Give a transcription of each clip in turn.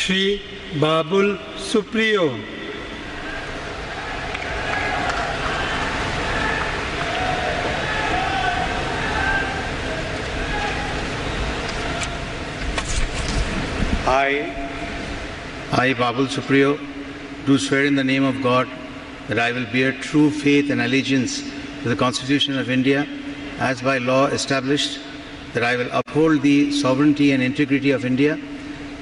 Shri Babul Supriyo. I, Babul Supriyo, do swear in the name of God that I will bear true faith and allegiance to the Constitution of India as by law established, that I will uphold the sovereignty and integrity of India,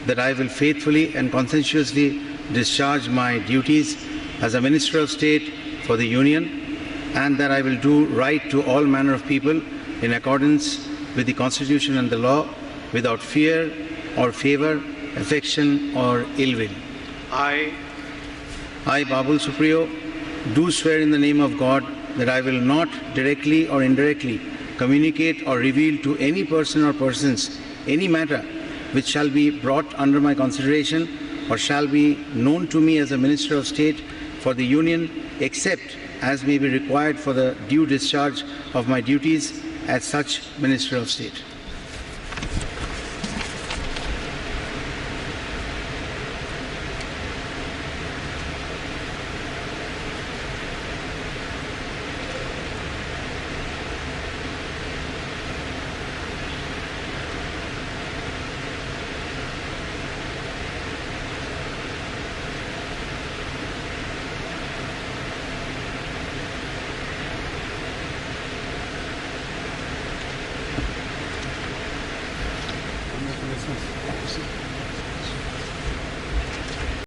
that I will faithfully and conscientiously discharge my duties as a Minister of State for the Union, and that I will do right to all manner of people in accordance with the Constitution and the law, without fear or favour, affection or ill will. I, Babul Supriyo, do swear in the name of God that I will not directly or indirectly communicate or reveal to any person or persons any matter which shall be brought under my consideration or shall be known to me as a Minister of State for the Union, except as may be required for the due discharge of my duties as such Minister of State.